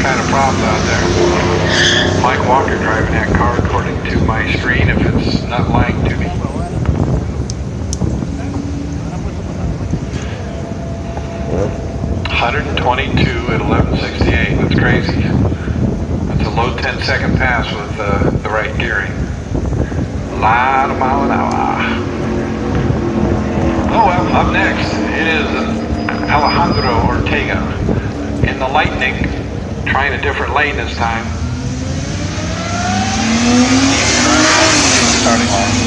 kind of problems out there. Mike Walker driving that car according to my screen, if it's not lying to me. .122 at 1168. That's crazy. That's a low 10-second pass with the right gearing. A lot of mile an hour. Oh well, up next it is Alejandro Ortega in the Lightning, trying a different lane this time. Starting line.